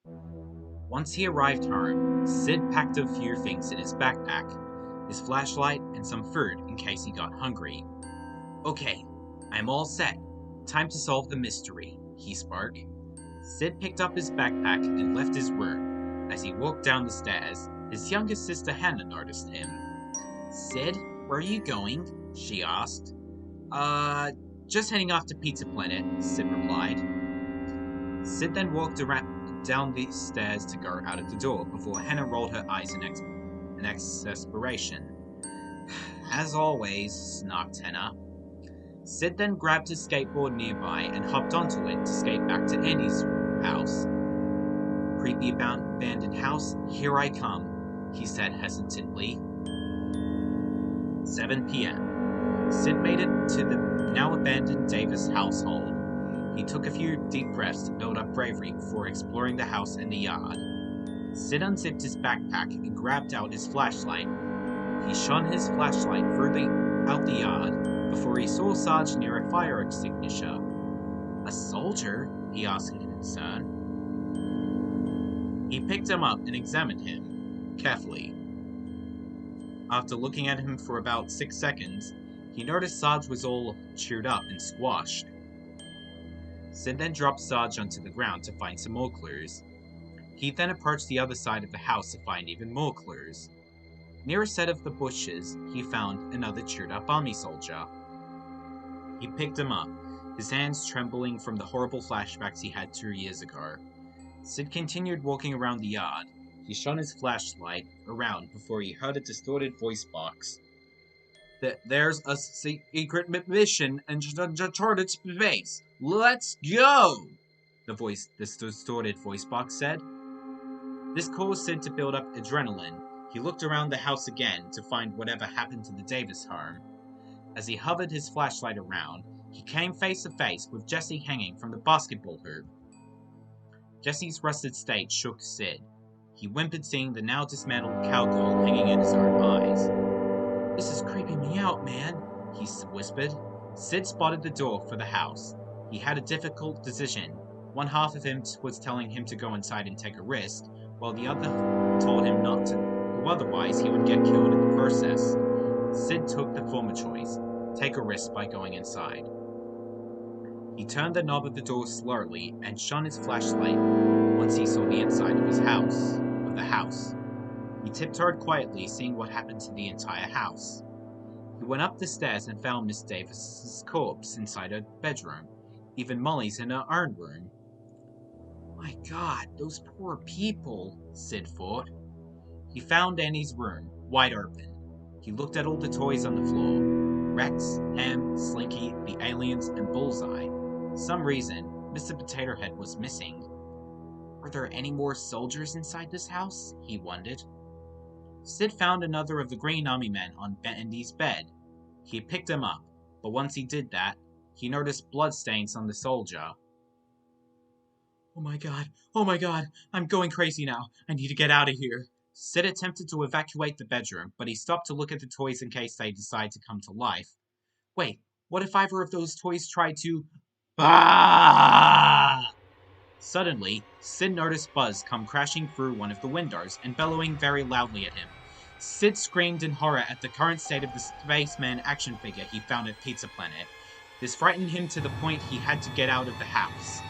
Once he arrived home, Sid packed a few things in his backpack, his flashlight, and some food in case he got hungry. Okay, I'm all set. Time to solve the mystery, he spoke. Sid picked up his backpack and left his room. As he walked down the stairs, his youngest sister Hannah noticed him. Sid, where are you going? She asked. Just heading off to Pizza Planet, Sid replied. Sid then walked down the stairs to go out of the door before Hannah rolled her eyes in exasperation. As always, snarked Hannah. Sid then grabbed his skateboard nearby and hopped onto it to skate back to Andy's house. Creepy abandoned house, here I come, he said hesitantly. 7 p.m. Sid made it to the now abandoned Davis household. He took a few deep breaths to build up bravery before exploring the house and the yard. Sid unzipped his backpack and grabbed out his flashlight. He shone his flashlight out the yard before he saw Sarge near a fire extinguisher. A soldier? He asked in concern. He picked him up and examined him carefully. After looking at him for about 6 seconds, he noticed Sarge was all chewed up and squashed. Sid then dropped Sarge onto the ground to find some more clues. He then approached the other side of the house to find even more clues. Near a set of the bushes, he found another chewed-up army soldier. He picked him up, his hands trembling from the horrible flashbacks he had 2 years ago. Sid continued walking around the yard. He shone his flashlight around before he heard a distorted voice box. There's a secret mission in uncharted space. Let's go! The distorted voice box said. This caused Sid to build up adrenaline. He looked around the house again to find whatever happened to the Davis home. As he hovered his flashlight around, he came face to face with Jesse hanging from the basketball hoop. Jesse's rusted state shook Sid. He whimpered seeing the now dismantled cowgirl hanging in his own eyes. This is creeping me out, man, he whispered. Sid spotted the door for the house. He had a difficult decision. One half of him was telling him to go inside and take a risk, while the other told him not to, or otherwise he would get killed in the process. Sid took the former choice, take a risk by going inside. He turned the knob of the door slowly and shone his flashlight once he saw the inside of the house. He tiptoed quietly, seeing what happened to the entire house. He went up the stairs and found Miss Davis's corpse inside her bedroom. Even Molly's in her own room. My God, those poor people, Sid thought. He found Annie's room, wide open. He looked at all the toys on the floor. Rex, Ham, Slinky, the aliens, and Bullseye. For some reason, Mr. Potato Head was missing. Were there any more soldiers inside this house? He wondered. Sid found another of the Green Army men on Andy's bed. He picked him up, but once he did that, he noticed bloodstains on the soldier. Oh my god, I'm going crazy now. I need to get out of here. Sid attempted to evacuate the bedroom, but he stopped to look at the toys in case they decide to come to life. Wait, what if either of those toys tried to... Ah! Suddenly, Sid noticed Buzz come crashing through one of the windows and bellowing very loudly at him. Sid screamed in horror at the current state of the spaceman action figure he found at Pizza Planet. This frightened him to the point he had to get out of the house.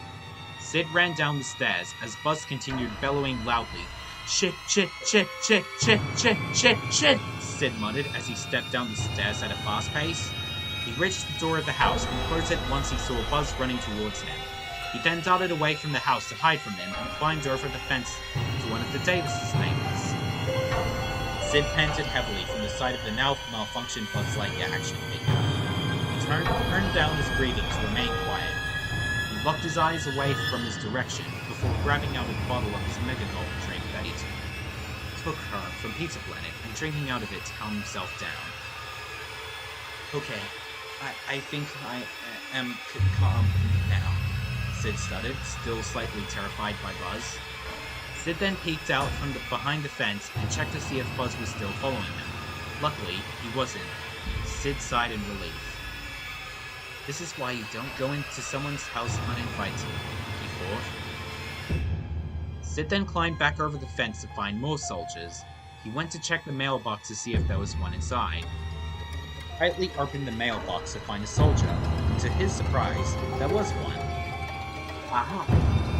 Sid ran down the stairs as Buzz continued bellowing loudly. Shit, shit, shit, shit, shit, shit, shit, shit, Sid muttered as he stepped down the stairs at a fast pace. He reached the door of the house and closed it once he saw Buzz running towards him. He then darted away from the house to hide from him and climbed over the fence to one of the Davis' neighbors. Sid panted heavily from the sight of the now malfunctioned Buzz Lightyear action figure. He turned down his breathing to remain quiet. He locked his eyes away from his direction before grabbing out a bottle of his Mega Gold drink that he took her from Pizza Planet and drinking out of it to calm himself down. Okay, I think I am calm now, Sid stuttered, still slightly terrified by Buzz. Sid then peeked out from behind the fence and checked to see if Buzz was still following him. Luckily, he wasn't. Sid sighed in relief. This is why you don't go into someone's house uninvited, he thought. Sid then climbed back over the fence to find more soldiers. He went to check the mailbox to see if there was one inside. He quietly opened the mailbox to find a soldier, and to his surprise, there was one. Aha!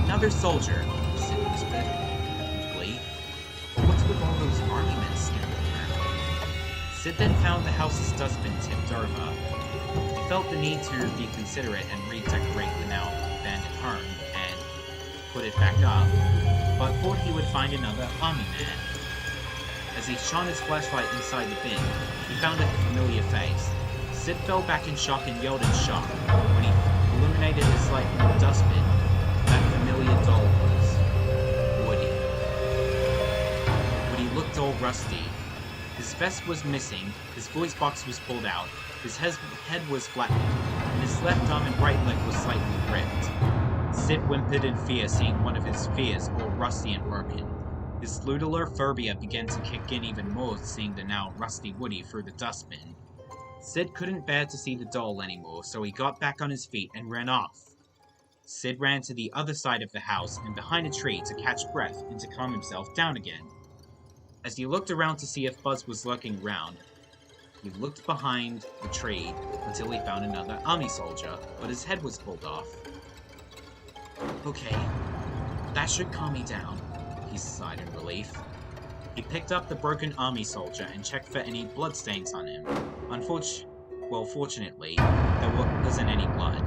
Another soldier, Sid whispered with glee. But what's with all those army men scattered around? Sid then found the house's dustbin tipped over. He felt the need to be considerate and redecorate the now abandoned home and put it back up, but thought he would find another army man. As he shone his flashlight inside the bin, he found a familiar face. Sid fell back in shock and yelled in shock when he illuminated his light from the dustbin. That familiar doll was Woody. Woody looked all rusty. His vest was missing, his voice box was pulled out, his head was flattened, and his left arm and right leg was slightly ripped. Sid whimpered in fear, seeing one of his fears all rusty and broken. His Ludler phobia began to kick in even more, seeing the now rusty Woody through the dustbin. Sid couldn't bear to see the doll anymore, so he got back on his feet and ran off. Sid ran to the other side of the house and behind a tree to catch breath and to calm himself down again. As he looked around to see if Buzz was lurking around, he looked behind the tree until he found another army soldier, but his head was pulled off. Okay, that should calm me down, he sighed in relief. He picked up the broken army soldier and checked for any bloodstains on him. Fortunately, there wasn't any blood.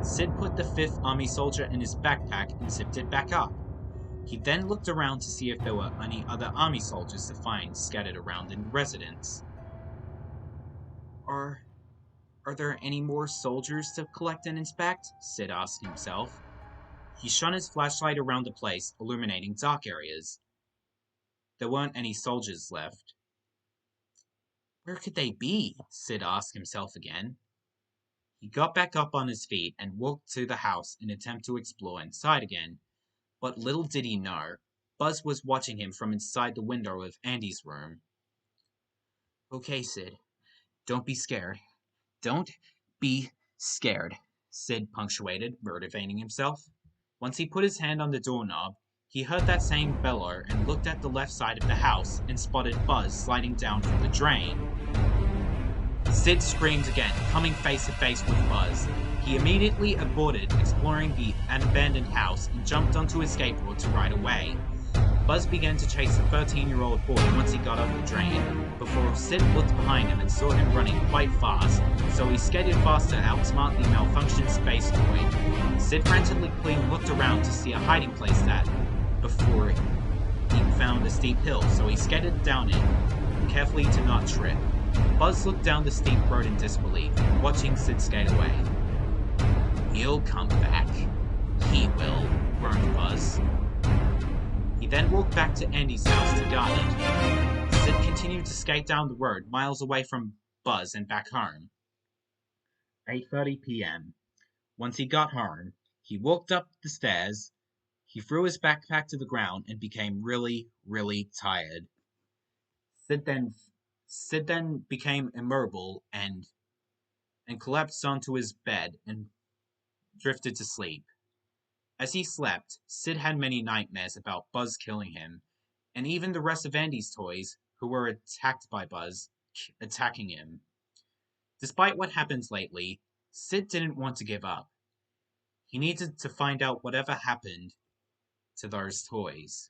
Sid put the 5th army soldier in his backpack and zipped it back up. He then looked around to see if there were any other army soldiers to find scattered around in the residence. Are there any more soldiers to collect and inspect? Sid asked himself. He shone his flashlight around the place, illuminating dark areas. There weren't any soldiers left. Where could they be? Sid asked himself again. He got back up on his feet and walked to the house in an attempt to explore inside again. But little did he know, Buzz was watching him from inside the window of Andy's room. Okay, Sid. Don't be scared. Don't be scared, Sid punctuated, motivating himself. Once he put his hand on the doorknob, he heard that same bellow and looked at the left side of the house and spotted Buzz sliding down from the drain. Sid screamed again, coming face to face with Buzz. He immediately aborted exploring the abandoned house and jumped onto his skateboard to ride away. Buzz began to chase the 13-year-old boy once he got up the drain, before Sid looked behind him and saw him running quite fast, so he skated faster to outsmart the malfunctioned space toy. Sid frantically looked around to see a hiding place before he found a steep hill, so he skated down it, carefully to not trip. Buzz looked down the steep road in disbelief, watching Sid skate away. He'll come back. He will, groaned Buzz. He then walked back to Andy's house to guard it. Sid continued to skate down the road, miles away from Buzz and back home. 8:30 p.m. Once he got home, he walked up the stairs, he threw his backpack to the ground and became really, really tired. Sid then became immobile and collapsed onto his bed and drifted to sleep. As he slept, Sid had many nightmares about Buzz killing him, and even the rest of Andy's toys, who were attacked by Buzz, attacking him. Despite what happened lately, Sid didn't want to give up. He needed to find out whatever happened to those toys.